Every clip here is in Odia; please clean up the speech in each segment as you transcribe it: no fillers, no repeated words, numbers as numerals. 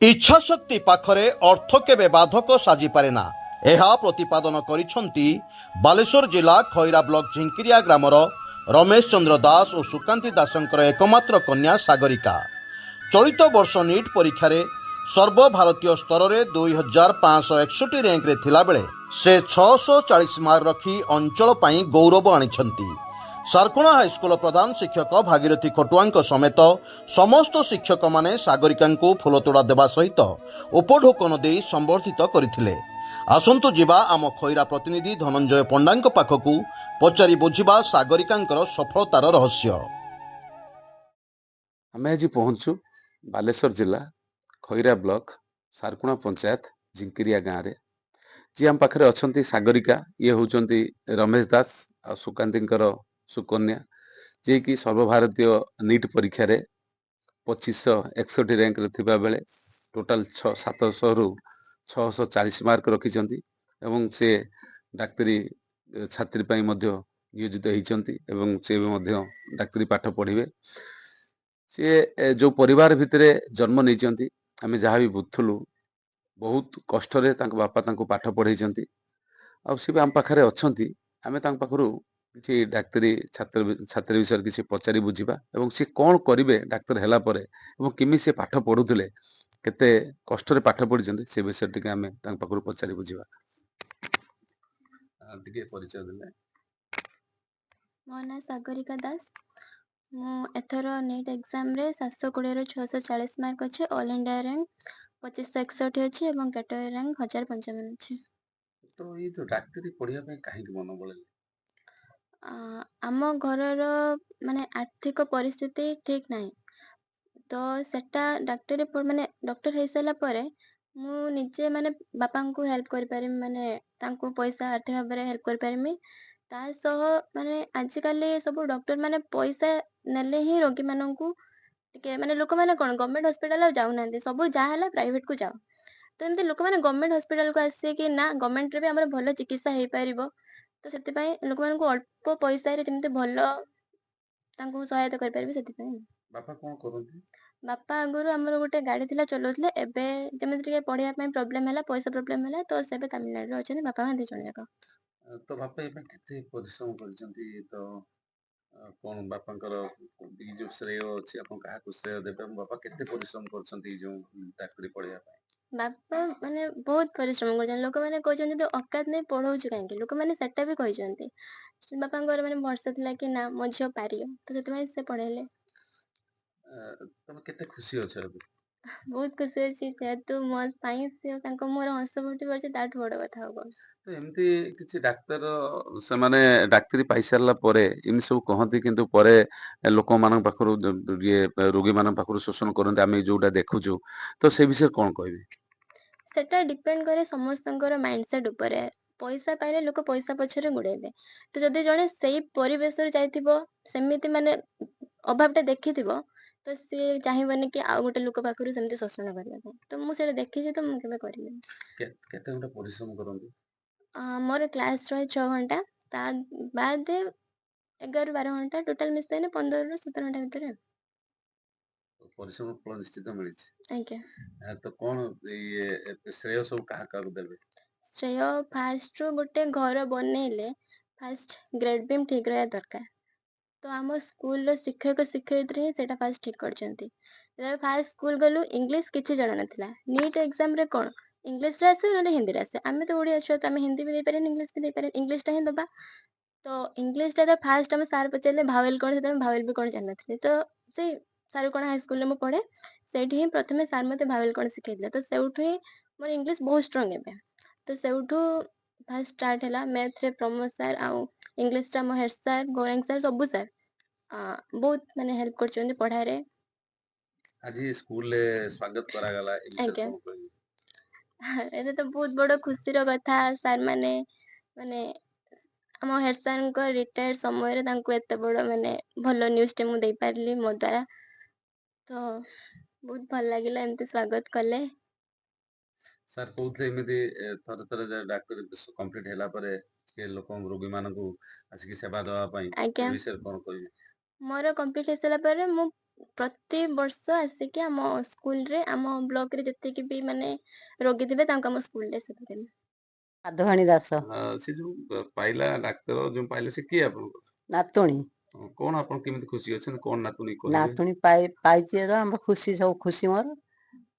ଇଚ୍ଛାଶକ୍ତି ପାଖରେ ଅର୍ଥ କେବେ ବାଧକ ସାଜିପାରେ ନା। ଏହା ପ୍ରତିପାଦନ କରିଛନ୍ତି ବାଲେଶ୍ୱର ଜିଲ୍ଲା ଖଇରା ବ୍ଲକ ଝିଙ୍କିରିଆ ଗ୍ରାମର ରମେଶ ଚନ୍ଦ୍ର ଦାସ ଓ ସୁକାନ୍ତି ଦାସଙ୍କର ଏକମାତ୍ର କନ୍ୟା ସାଗରିକା। ଚଳିତ ବର୍ଷ ନିଟ୍ ପରୀକ୍ଷାରେ ସର୍ବଭାରତୀୟ ସ୍ତରରେ 2561 ର୍ୟାଙ୍କରେ ଥିଲାବେଳେ ସେ 640 ମାର୍କ ରଖି ଅଞ୍ଚଳ ପାଇଁ ଗୌରବ ଆଣିଛନ୍ତି। ସାରକୋଣା ହାଇସ୍କୁଲ ପ୍ରଧାନ ଶିକ୍ଷକ ଭାଗୀରଥୀ ଖଟୁଆଙ୍କ ସମେତ ସମସ୍ତ ଶିକ୍ଷକମାନେ ସାଗରିକାଙ୍କୁ ଫୁଲତୋଡ଼ା ଦେବା ସହିତ ଉପଢୌକନ ଦେଇ ସମ୍ବର୍ଦ୍ଧିତ କରିଥିଲେ। ଆସନ୍ତୁ ଯିବା ଆମ ଖଇରା ପ୍ରତିନିଧି ଧନଞ୍ଜୟ ପଣ୍ଡାଙ୍କ ପାଖକୁ ପଚାରି ବୁଝିବା ସାଗରିକାଙ୍କର ସଫଳତାର ରହସ୍ୟ। ଆମେ ଆଜି ପହଞ୍ଚୁ ବାଲେଶ୍ୱର ଜିଲ୍ଲା ଖଇରା ବ୍ଲକ ସାରକୁଣା ପଞ୍ଚାୟତ ଝିଙ୍କିରିଆ ଗାଁରେ। ଯିଏ ଆମ ପାଖରେ ଅଛନ୍ତି ସାଗରିକା, ଇଏ ହେଉଛନ୍ତି ରମେଶ ଦାସ ଆଉ ସୁକାନ୍ତିଙ୍କର ସୁକନ୍ୟା, ଯିଏକି ସର୍ବଭାରତୀୟ ନିଟ୍ ପରୀକ୍ଷାରେ 2561 ର୍ୟାଙ୍କରେ ଥିବା ବେଳେ ଟୋଟାଲ 700ରୁ 640 ମାର୍କ ରଖିଛନ୍ତି ଏବଂ ସେ ଡାକ୍ତରୀ ଛାତ୍ରୀ ପାଇଁ ମଧ୍ୟ ନିୟୋଜିତ ହୋଇଛନ୍ତି ଏବଂ ସେ ମଧ୍ୟ ଡାକ୍ତରୀ ପାଠ ପଢ଼ିବେ। ସିଏ ଯେଉଁ ପରିବାର ଭିତରେ ଜନ୍ମ ନେଇଛନ୍ତି, ଆମେ ଯାହା ବି ବୁଝୁଥିଲୁ ବହୁତ କଷ୍ଟରେ ତାଙ୍କ ବାପା ତାଙ୍କୁ ପାଠ ପଢ଼େଇଛନ୍ତି ଆଉ ସେ ବି ଆମ ପାଖରେ ଅଛନ୍ତି। ଆମେ ତାଙ୍କ ପାଖରୁ କିଛି ଡାକ୍ତରୀ ଛାତ୍ରୀ ବିଷୟରେ କିଛି ପଚାରି ବୁଝିବା ଏବଂ ସେ କ'ଣ କରିବେ ଡାକ୍ତର ହେଲା ପରେ ଏବଂ କେମିତି ସେ ପାଠ ପଢ଼ୁଥିଲେ, କେତେ କଷ୍ଟରେ ପାଠ ପଢ଼ିଛନ୍ତି ସେ ବିଷୟରେ ଟିକେ ଆମେ ତାଙ୍କ ପାଖରୁ ପଚାରି ବୁଝିବା। ଟିକେ ପରିଚୟ ଦେଲେ। ମୋ ନାଁ ସାଗରିକା ଦାସ। ମୁଁ ଏଥର ନିଟ୍ ଏକ୍ଜାମ୍ରେ 720ରୁ 640 ମାର୍କ ଅଛି। ଅଲ୍ ଇଣ୍ଡିଆ ର୍ୟାଙ୍କ 2561 ଅଛି ଏବଂ କ୍ୟାଟେଗୋରୀ ର୍ୟାଙ୍କ 1055 ଅଛି। ତ ଏଇ ଯୋଉ ଡାକ୍ତରୀ ପଢ଼ିବା ପାଇଁ କାହିଁକି ମନ ବଳେଇଲେ? ଆମ ଘରର ଆର୍ଥିକ ପରିସ୍ଥିତି ଠିକ୍ ନାହିଁ, ତ ସେଟା ଡକ୍ଟର ହେଇସାରିଲା ପରେ ମୁଁ ନିଜେ ବାପାଙ୍କୁ ହେଲ୍ପ କରିପାରିବି, ତାଙ୍କୁ ପଇସା ଆର୍ଥିକ ଭାବରେ ହେଲ୍ପ କରିପାରିବି। ତା ସହ ଆଜିକାଲି ସବୁ ଡକ୍ଟର ପଇସା ନେଲେ ହିଁ ରୋଗୀମାନଙ୍କୁ ଟିକେ ଲୋକମାନେ କ'ଣ ଗଭର୍ଣ୍ଣମେଣ୍ଟ ହସ୍ପିଟାଲ ଆଉ ଯାଉନାହାନ୍ତି, ସବୁ ଯାହା ହେଲା ପ୍ରାଇଭେଟକୁ ଯାଅ। ତ ଏମିତି ଲୋକମାନେ ଗଭର୍ଣ୍ଣମେଣ୍ଟ ହସ୍ପିଟାଲକୁ ଆସିକି ନା ଗଭର୍ଣ୍ଣମେଣ୍ଟରେ ବି ଆମର ଭଲ ଚିକିତ୍ସା ହେଇପାରିବ, ତ ସେଥିପାଇଁ ଲୋକମାନଙ୍କୁ ଅଳ୍ପ ପଇସାରେ ଯେମିତି ଭଲ ତାଙ୍କୁ ସହାୟତା କରିପାରିବି ସେଥିପାଇଁ। ବାପା କ'ଣ କରନ୍ତି? ବାପା ଆଗରୁ ଆମର ଗୋଟେ ଗାଡ଼ି ଥିଲା, ଚଲାଉଥିଲେ। ଏବେ ଯେମିତି ଟିକେ ପଢ଼ିବା ପାଇଁ ପ୍ରୋବ୍ଲେମ୍ ହେଲା, ପଇସା ପ୍ରୋବ୍ଲେମ୍ ହେଲା, ତ ସେ ଏବେ ତାମିଲନାଡୁରେ ଅଛନ୍ତି, ବାପା ମା 2 ଜଣ ଯାକ। ତ ବାପା ଏ ପାଇଁ କେତେ ପରିଶ୍ରମ କରିଛନ୍ତି, ତ କ'ଣ ବାପାଙ୍କର ଏଇ ଯୋଉ ଶ୍ରେୟ ଅଛି ଆପଣ କାହାକୁ ଶ୍ରେୟ ଦେବେ? ବାପା କେତେ ପରିଶ୍ରମ କରିଛନ୍ତି ଏଇ ଯୋଉ ଡାକ୍ତରୀ ପଢ଼ିବା ପାଇଁ? ବାପା ବହୁତ ପରିଶ୍ରମ କରିଛନ୍ତି। ଲୋକମାନେ କହୁଛନ୍ତି ଯଦି ଅକାତ ନେଇ ପଢ଼ଉଛୁ କାହିଁକି, ଲୋକମାନେ ସେଟା ବି କହିଛନ୍ତି। ବାପାଙ୍କର ଭରସା ଥିଲା କି ନା ମୋ ଝିଅ ପାରିବ, ତ ସେଥିପାଇଁ ସେ ପଢ଼େଇଲେ। ତମେ କେତେ ଖୁସି ଅଛ ଏବେ? ବହୁତ ଖୁସି ଅଛି, ଯେହେତୁ ମୋ ପାଇଁ ସେ ତାଙ୍କ ମୁହଁରେ ହସ ଫୁଟି ପାରୁଛି, ତାଠୁ ବଡ଼ କଥା ଆଉ କ'ଣ। ତ ଏମିତି କିଛି ଡାକ୍ତର ସେମାନେ ଡାକ୍ତରୀ ପାଇସାରିଲା ପରେ ଏମିତି ସବୁ କହନ୍ତି, କିନ୍ତୁ ପରେ ଲୋକମାନଙ୍କ ପାଖରୁ ଇଏ ରୋଗୀମାନଙ୍କ ପାଖରୁ ଶୋଷଣ କରନ୍ତି, ଆମେ ଯୋଉଟା ଦେଖୁଛୁ, ତ ସେ ବିଷୟରେ କ'ଣ କହିବେ? ସେଟା ଡିପେଣ୍ଡ କରେ ସମସ୍ତଙ୍କର ମାଇଣ୍ଡସେଟ୍ ଉପରେ। ପଇସା ପାଇଲେ ଲୋକ ପଇସା ପଛରେ ଗୋଡ଼େଇବେ। ତ ଯଦି ଜଣେ ସେଇ ପରିବେଶରେ ଯାଇଥିବ, ସେମିତି ଅଭାବଟା ଦେଖିଥିବ, ତ ସିଏ ଚାହିଁବନି କି ଆଉ ଗୋଟେ ଲୋକ ପାଖରୁ ସେମିତି ଶୋଷଣ କରିବା ପାଇଁ। ତ ମୁଁ ସେଇଟା ଦେଖିଛି, ତ ମୁଁ କେବେ କରିବିନି। କେତେ ଘଣ୍ଟା ପରିଶ୍ରମ କରନ୍ତି? ମୋର କ୍ଲାସ୍ ରହେ 6 ଘଣ୍ଟା, ତା ବାଦେ 11-12 ଘଣ୍ଟା, ଟୋଟାଲ ମିଶାଇଲେ 15ରୁ 17 ଘଣ୍ଟା ଭିତରେ। ପରିଶ୍ରମ ଫଳ ନିଶ୍ଚିତ ମିଳିଛି। ଆଜ୍ଞା। ତ କ'ଣ ଇଏ ଶ୍ରେୟ ସବୁ କାହାକୁ ଦେବେ? ଶ୍ରେୟ ଫାଷ୍ଟରୁ ଗୋଟେ ଘର ବନେଇଲେ ଫାଷ୍ଟ ଗ୍ରେଡ୍ ବିମ୍ ଠିକ୍ ରହିବା ଦରକାର। ତ ଆମ ସ୍କୁଲର ଶିକ୍ଷକ ଶିକ୍ଷୟିତ୍ରୀ ହିଁ ସେଇଟା ଫାଷ୍ଟ ଠିକ୍ କରିଛନ୍ତି। ଯେତେବେଳେ ଫାଷ୍ଟ ସ୍କୁଲ ଗଲୁ, ଇଂଲିଶ କିଛି ଜଣାନଥିଲା। ନିଟ୍ ଏକ୍ଜାମ୍ରେ କ'ଣ ଇଂଲିଶରେ ଆସେ ନହେଲେ ହିନ୍ଦୀରେ ଆସେ। ଆମେ ତ ଓଡ଼ିଆ ଛୁଆ, ତ ଆମେ ହିନ୍ଦୀ ବି ଦେଇପାରିବାନି, ଇଂଲିଶ ବି ଦେଇପାରିବାନି, ଇଂଲିଶଟା ହିଁ ଦେବା। ତ ଇଂଲିଶଟା ତ ଫାଷ୍ଟ ଆମ ସାର୍ ପଚାରିଲେ ଭାୱେଲ୍ କ'ଣ, ସେତେବେଳେ ଭାୱେଲ୍ ବି କ'ଣ ଜାଣିନଥିଲି। ତ ସେଇ ସାରକୋଣା ହାଇସ୍କୁଲରେ ମୁଁ ପଢ଼େ, ସେଇଠି ହିଁ ପ୍ରଥମେ ସାର୍ ମୋତେ ଭାୱେଲ୍ କ'ଣ ଶିଖେଇଥିଲେ। ତ ସେଇଠୁ ହିଁ ମୋର ଇଂଲିଶ ବହୁତ ଷ୍ଟ୍ରଙ୍ଗ ଏବେ। ତ ସେଇଠୁ ଫାଷ୍ଟ ଷ୍ଟାର୍ଟ ହେଲା। ମ୍ୟାଥରେ ପ୍ରମୋଦ ସାର୍, ଆଉ ଇଂଲିଶରେ ଆମ ହେଡ୍ ସାର୍ ଗୌରାଙ୍ଗ ସାର୍, ସବୁ ସାର୍ ବହୁତ ହେଲ୍ପ କରିଛନ୍ତି ପଢ଼ାରେ। ଆଜି ସ୍କୁଲରେ ସ୍ୱାଗତ କରାଗଲା, ଏ ବିଷୟରେ ଆଜ୍ଞା। କ'ଣ କହିବେ? ଏଇଟା ତ ବହୁତ ବଡ଼ ଖୁସିର କଥା। ସାର୍ମାନେ ଆମ ହେଡ୍ ସାର୍ଙ୍କ ରିଟାୟାର୍ଡ ସମୟରେ ତାଙ୍କୁ ଏତେ ବଡ଼ ଭଲ ନ୍ୟୁଜ୍ଟେ ମୁଁ ଦେଇପାରିଲି ମୋ ଦ୍ୱାରା। ତ ବହୁତ ଭଲ ଲାଗିଲା, ଏମିତି ସ୍ୱାଗତ କଲେ। ସାର୍ କହୁଥିଲେ ଏମିତି ଥରେ ଡାକ୍ତରୀ କମ୍ପ୍ଲିଟ୍ ହେଲା ପରେ ରୋଗୀମାନଙ୍କୁ ଆସିକି ସେବା ଦେବା ପାଇଁ, ଆଜ୍ଞା। ଏ ବିଷୟରେ କ'ଣ କହିବେ? ମୋର କମ୍ପ୍ଲିଟ୍ ହେଇସାରିଲା ପରେ ମୁଁ प्रति वर्ष आसिक आम स्कूल रे आम ब्लॉक रे जति भी माने रोगी थे आम स्कूल रे सेवा देमु। माधवाणी दास ସେ ଯୋଉ ପାଇଲା ଡାକ୍ତର ଯୋଉ ପାଇଲେ ସେ କିଏ ଆପଣଙ୍କର? नातुणी କଣ ଆପଣ କେମିତି ଖୁସି ଅଛନ୍ତି? କଣ ନାତୁଣୀ କହିବେ? नातुणी पाइछि आम खुशी सब खुशी मोर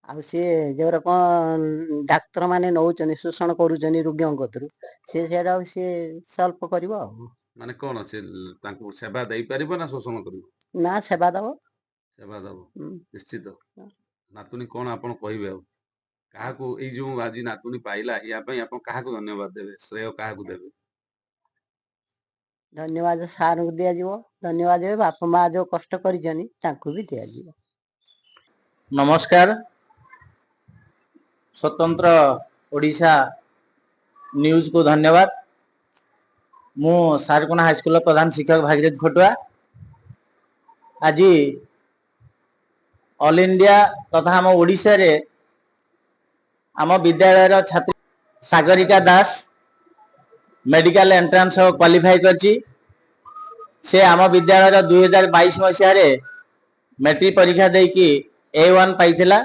ଆଉ ସିଏ ଯୋଉରା କଣ ଡାକ୍ତର ମାନେ ନଉଛନ୍ତି ଶୋଷଣ କରୁଛନ୍ତି ରୋଗୀଙ୍କ କତରୁ ସେଟା ସିଏ ସଲ୍ଭ କରିବ ଆଉ ମାନେ କଣ ସେ ତାଙ୍କୁ ସେବା ଦେଇପାରିବ ନା ଶୋଷଣ କରିବ? ନା ସେବା ଦବ ସେବା ଦବ ହୁଁ। ନିଶ୍ଚିତ। ହଁ। ନାତୁଣୀ କଣ ଆପଣ କହିବେ ଆଉ କାହାକୁ ଏଇ ଯୋଉ ଆଜି ନାତୁଣୀ ପାଇଲା ୟା ପାଇଁ ଆପଣ କାହାକୁ ଧନ୍ୟବାଦ ଦେବେ, ଶ୍ରେୟ କାହାକୁ ଦେବେ? ଧନ୍ୟବାଦ ସାରଙ୍କୁ ଦିଆଯିବ, ଧନ୍ୟବାଦ ଦେବେ ବାପା ମା ଯୋଉ କଷ୍ଟ କରିଛନ୍ତି ତାଙ୍କୁ ବି ଦିଆଯିବ। नमस्कार स्वतंत्र ओडिशा न्यूज को धन्यवाद। मु सारकोना हाईस्कूल प्रधान शिक्षक भागीरथ खटुआ आज ऑल इंडिया तथा आम ओडिशा रे आम विद्यालय छात्री सागरिका दास मेडिकल एंट्रांस क्वालिफाई करची। से आम विद्यालय 2022 मसीह मैट्रिक परीक्षा देकी A1 पाइथिला।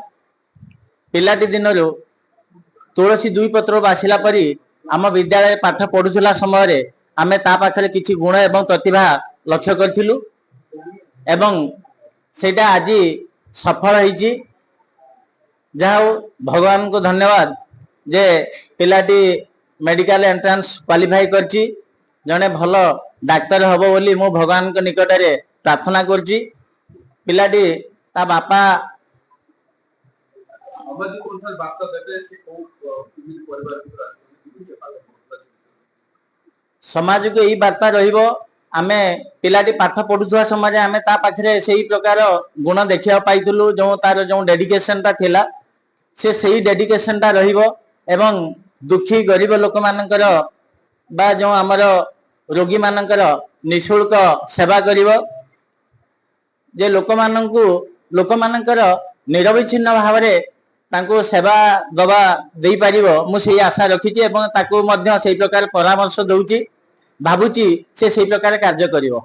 पिलाटी दिनरू तुलसी दुई पत्र बासिला परी आम विद्यालय पाठ पढ़ुला समय रे आमे ता पाखरे किछि गुण एवं प्रतिभा लक्ष्य करथिलु एवं सेटा आज सफल होईची। जाओ भगवान को धन्यवाद जे पिलाटी मेडिकल एंट्रांस क्वालिफाई करची, जने भलो डाक्टर हबो बोली मु भगवान को निकट रे प्रार्थना करची। पिलाटी ता बापा समाज को यही वार्ता रहिबो आमे पिलाटी पाठ पढ़ुवा समय आमे ता पाखरे सही प्रकार गुण देखिया पाइथुलु जो तार जो डेडिकेशन ता थिला से सही डेडिकेशन ता रहिबो एवं दुखी गरीब लोक मानकर बा जो हमर रोगी मानकर निशुल्क सेवा करिवो जे लोक मानकर निरविच्छिन्न भाव रे तांको सेवा दबा देई पारिबो मु सेही आशा रखिछि एवं ताको मध्य सेही प्रकार परामर्श दउछि भाबुछि से सेही प्रकार कार्य करिवो।